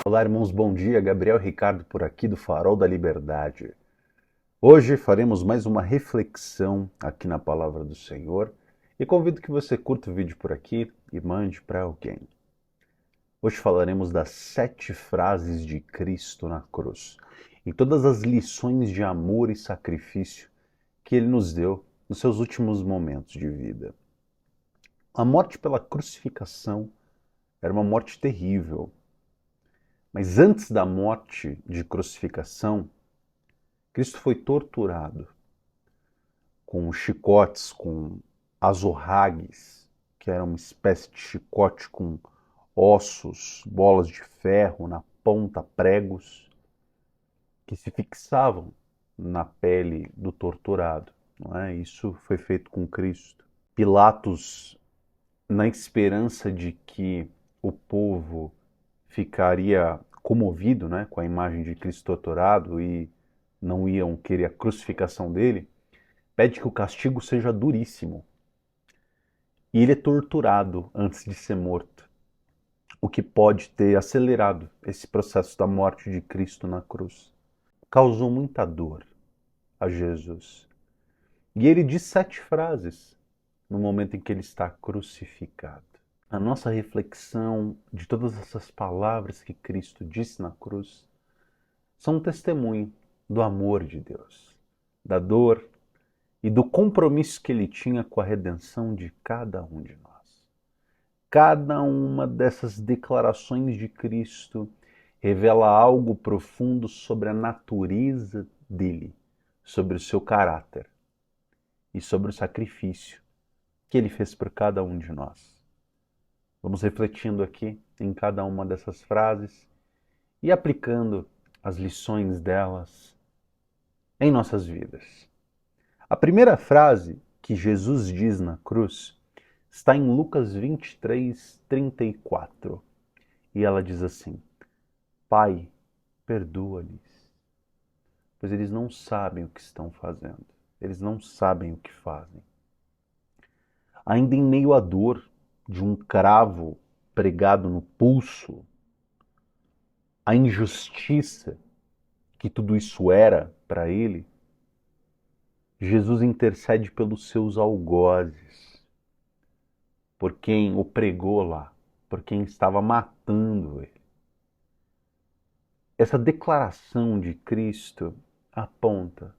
Olá, irmãos, bom dia. Gabriel Ricardo por aqui do Farol da Liberdade. Hoje faremos mais uma reflexão aqui na Palavra do Senhor e convido que você curta o vídeo por aqui e mande para alguém. Hoje falaremos das 7 frases de Cristo na cruz e todas as lições de amor e sacrifício que Ele nos deu nos seus últimos momentos de vida. A morte pela crucificação era uma morte terrível. Mas antes da morte de crucificação, Cristo foi torturado com chicotes, com azorragues, que era uma espécie de chicote com ossos, bolas de ferro na ponta, pregos, que se fixavam na pele do torturado. Não é? Isso foi feito com Cristo. Pilatos, na esperança de que o povo ficaria comovido, né, com a imagem de Cristo torturado e não iam querer a crucificação dele, pede que o castigo seja duríssimo. E ele é torturado antes de ser morto, o que pode ter acelerado esse processo da morte de Cristo na cruz. Causou muita dor a Jesus. E ele diz 7 frases no momento em que ele está crucificado. A nossa reflexão de todas essas palavras que Cristo disse na cruz são um testemunho do amor de Deus, da dor e do compromisso que ele tinha com a redenção de cada um de nós. Cada uma dessas declarações de Cristo revela algo profundo sobre a natureza dele, sobre o seu caráter e sobre o sacrifício que ele fez por cada um de nós. Vamos refletindo aqui em cada uma dessas frases e aplicando as lições delas em nossas vidas. A primeira frase que Jesus diz na cruz está em Lucas 23:34. E ela diz assim: Pai, perdoa-lhes, pois eles não sabem o que estão fazendo. Eles não sabem o que fazem. Ainda em meio à dor de um cravo pregado no pulso, a injustiça que tudo isso era para ele, Jesus intercede pelos seus algozes, por quem o pregou lá, por quem estava matando ele. Essa declaração de Cristo aponta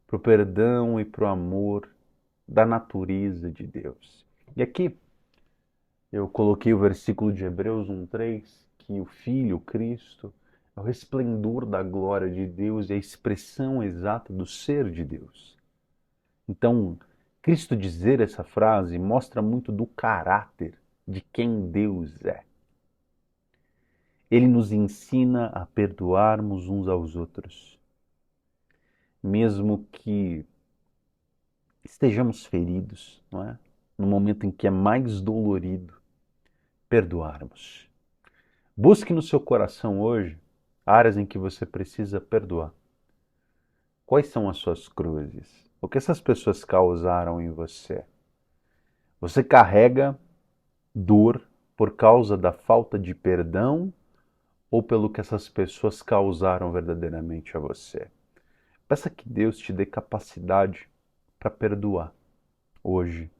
para o perdão e para o amor da natureza de Deus. E aqui eu coloquei o versículo de Hebreus 1:3, que o Filho, Cristo, é o resplendor da glória de Deus e a expressão exata do ser de Deus. Então, Cristo dizer essa frase mostra muito do caráter de quem Deus é. Ele nos ensina a perdoarmos uns aos outros, mesmo que estejamos feridos, não é? No momento em que é mais dolorido, perdoarmos. Busque no seu coração hoje áreas em que você precisa perdoar. Quais são as suas cruzes? O que essas pessoas causaram em você? Você carrega dor por causa da falta de perdão ou pelo que essas pessoas causaram verdadeiramente a você? Peça que Deus te dê capacidade para perdoar hoje,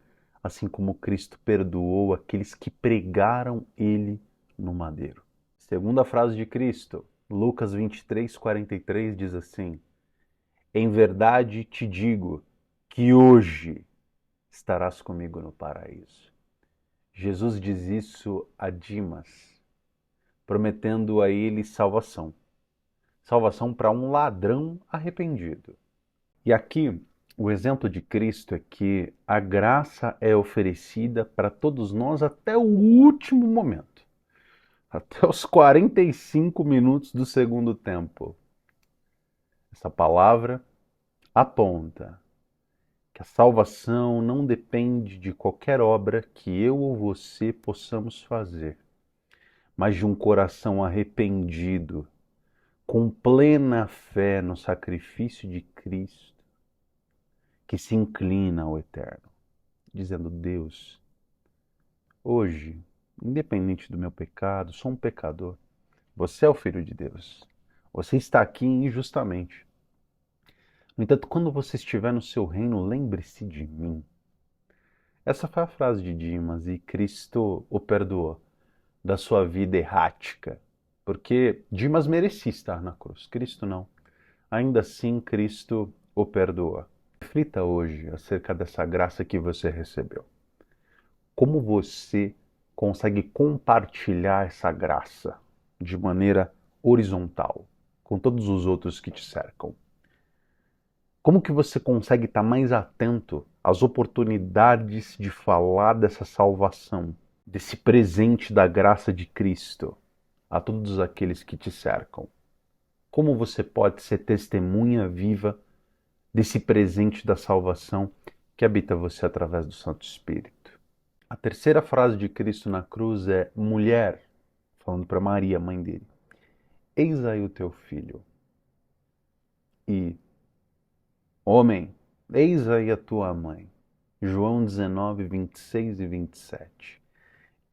assim como Cristo perdoou aqueles que pregaram Ele no madeiro. Segunda frase de Cristo, Lucas 23:43 diz assim: Em verdade te digo que hoje estarás comigo no paraíso. Jesus diz isso a Dimas, prometendo a ele salvação. Salvação para um ladrão arrependido. E aqui, o exemplo de Cristo é que a graça é oferecida para todos nós até o último momento. Até os 45 minutos do segundo tempo. Essa palavra aponta que a salvação não depende de qualquer obra que eu ou você possamos fazer, mas de um coração arrependido, com plena fé no sacrifício de Cristo, que se inclina ao Eterno, dizendo: Deus, hoje, independente do meu pecado, sou um pecador, Você é o Filho de Deus. Você está aqui injustamente. No entanto, quando você estiver no seu reino, lembre-se de mim. Essa foi a frase de Dimas e Cristo o perdoou da sua vida errática. Porque Dimas merecia estar na cruz, Cristo não. Ainda assim, Cristo o perdoa. Reflita hoje acerca dessa graça que você recebeu. Como você consegue compartilhar essa graça de maneira horizontal com todos os outros que te cercam? Como que você consegue estar mais atento às oportunidades de falar dessa salvação, desse presente da graça de Cristo a todos aqueles que te cercam? Como você pode ser testemunha viva desse presente da salvação que habita você através do Santo Espírito? A terceira frase de Cristo na cruz é: mulher, falando para Maria, mãe dele, eis aí o teu filho. E homem, eis aí a tua mãe. João 19, 26 e 27.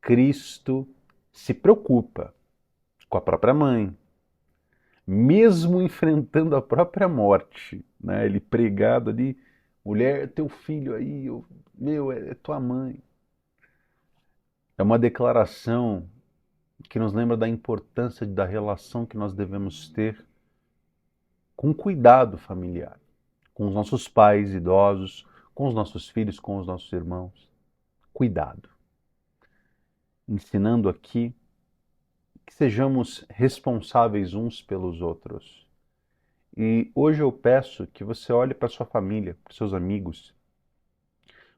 Cristo se preocupa com a própria mãe, mesmo enfrentando a própria morte, né? Ele pregado ali, mulher, teu filho aí, é tua mãe. É uma declaração que nos lembra da importância da relação que nós devemos ter com cuidado familiar, com os nossos pais idosos, com os nossos filhos, com os nossos irmãos. Cuidado. Ensinando aqui que sejamos responsáveis uns pelos outros. E hoje eu peço que você olhe para sua família, para seus amigos.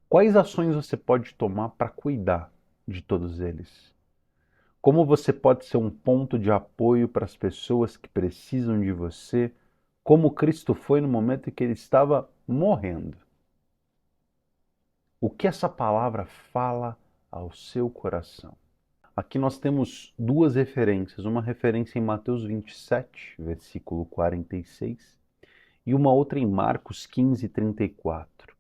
Quais ações você pode tomar para cuidar de todos eles? Como você pode ser um ponto de apoio para as pessoas que precisam de você, como Cristo foi no momento em que ele estava morrendo? O que essa palavra fala ao seu coração? Aqui nós temos duas referências, uma referência em Mateus 27, versículo 46, e uma outra em Marcos 15, 34,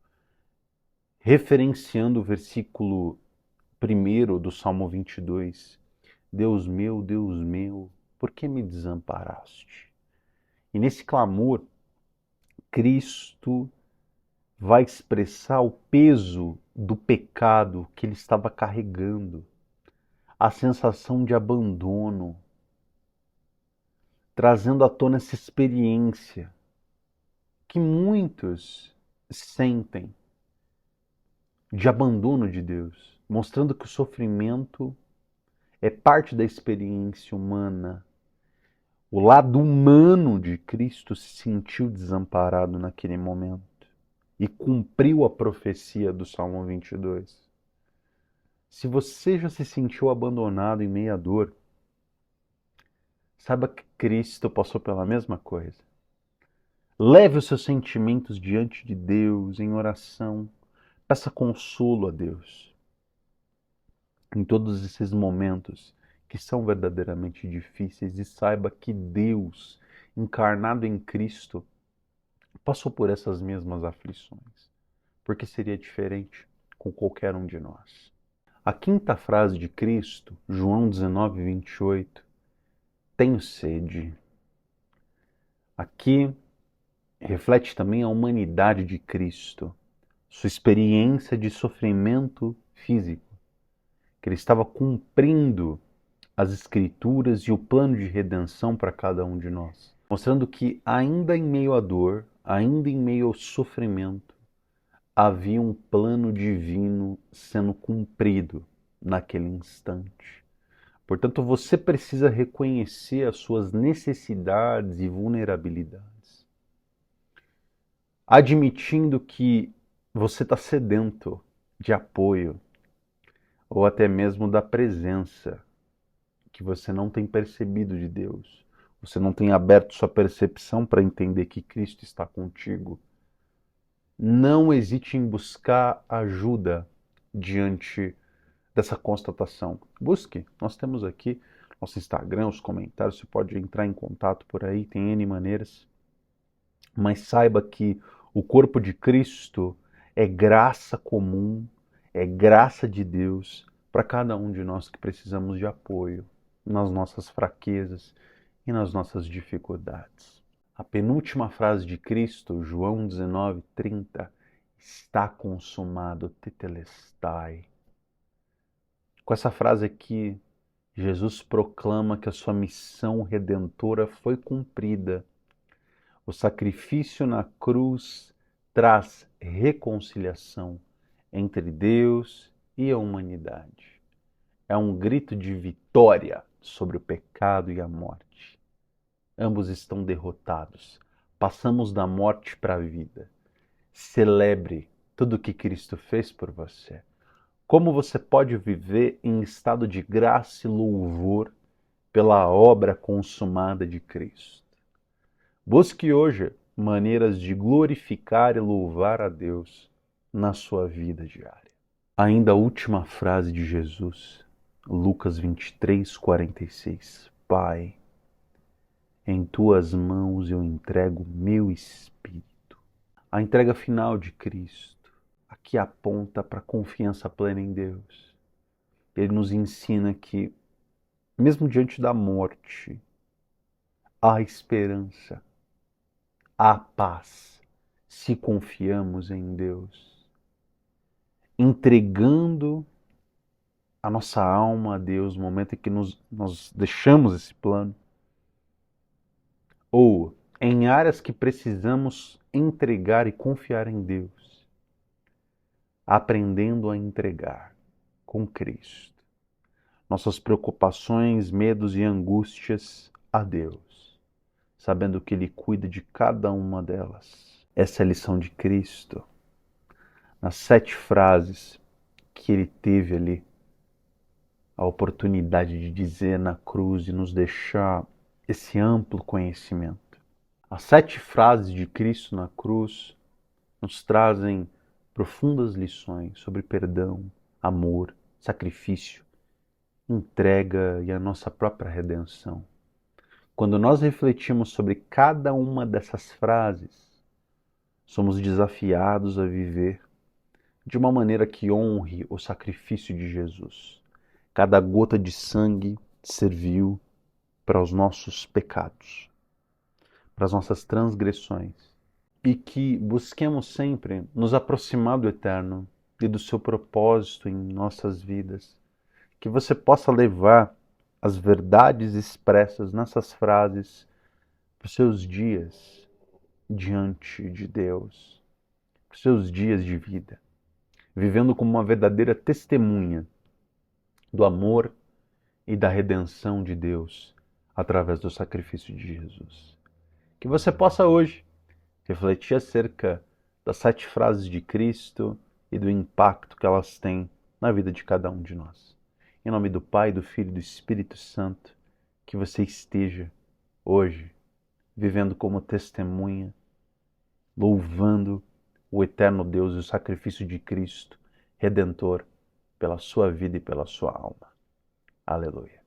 referenciando o versículo 1 do Salmo 22. Deus meu, por que me desamparaste? E nesse clamor, Cristo vai expressar o peso do pecado que ele estava carregando, a sensação de abandono, trazendo à tona essa experiência que muitos sentem de abandono de Deus, mostrando que o sofrimento é parte da experiência humana. O lado humano de Cristo se sentiu desamparado naquele momento e cumpriu a profecia do Salmo 22. Se você já se sentiu abandonado em meio à dor, saiba que Cristo passou pela mesma coisa. Leve os seus sentimentos diante de Deus em oração. Peça consolo a Deus em todos esses momentos que são verdadeiramente difíceis e saiba que Deus, encarnado em Cristo, passou por essas mesmas aflições. Porque seria diferente com qualquer um de nós. A quinta frase de Cristo, João 19, 28, tenho sede. Aqui reflete também a humanidade de Cristo, sua experiência de sofrimento físico, que ele estava cumprindo as Escrituras e o plano de redenção para cada um de nós, mostrando que ainda em meio à dor, ainda em meio ao sofrimento, havia um plano divino sendo cumprido naquele instante. Portanto, você precisa reconhecer as suas necessidades e vulnerabilidades, admitindo que você está sedento de apoio ou até mesmo da presença que você não tem percebido de Deus. Você não tem aberto sua percepção para entender que Cristo está contigo. Não hesite em buscar ajuda diante dessa constatação. Busque. Nós temos aqui nosso Instagram, os comentários, você pode entrar em contato por aí, tem N maneiras. Mas saiba que o corpo de Cristo é graça comum, é graça de Deus para cada um de nós que precisamos de apoio. nas nossas fraquezas e nas nossas dificuldades. A penúltima frase de Cristo, João 19:30, está consumado, tetelestai. Com essa frase aqui, Jesus proclama que a sua missão redentora foi cumprida. O sacrifício na cruz traz reconciliação entre Deus e a humanidade. É um grito de vitória sobre o pecado e a morte. Ambos estão derrotados. Passamos da morte para a vida. Celebre tudo o que Cristo fez por você. Como você pode viver em estado de graça e louvor pela obra consumada de Cristo. Busque hoje maneiras de glorificar e louvar a Deus na sua vida diária. Ainda a última frase de Jesus, Lucas 23:46. Pai, em tuas mãos eu entrego meu espírito. A entrega final de Cristo aqui aponta para a confiança plena em Deus. Ele nos ensina que, mesmo diante da morte, há esperança, há paz, se confiamos em Deus. Entregando a nossa alma a Deus no momento em que nós deixamos esse plano, ou em áreas que precisamos entregar e confiar em Deus, aprendendo a entregar com Cristo nossas preocupações, medos e angústias a Deus, sabendo que Ele cuida de cada uma delas. Essa é a lição de Cristo. Nas 7 frases que Ele teve ali a oportunidade de dizer na cruz e nos deixar esse amplo conhecimento. As 7 frases de Cristo na cruz nos trazem profundas lições sobre perdão, amor, sacrifício, entrega e a nossa própria redenção. Quando nós refletimos sobre cada uma dessas frases, somos desafiados a viver de uma maneira que honre o sacrifício de Jesus. Cada gota de sangue serviu para os nossos pecados, para as nossas transgressões, e que busquemos sempre nos aproximar do Eterno e do seu propósito em nossas vidas. Que você possa levar as verdades expressas nessas frases para os seus dias diante de Deus, para os seus dias de vida, vivendo como uma verdadeira testemunha do amor e da redenção de Deus através do sacrifício de Jesus. Que você possa hoje refletir acerca das 7 frases de Cristo e do impacto que elas têm na vida de cada um de nós. Em nome do Pai, do Filho e do Espírito Santo, que você esteja hoje vivendo como testemunha, louvando o eterno Deus e o sacrifício de Cristo, Redentor, pela sua vida e pela sua alma. Aleluia.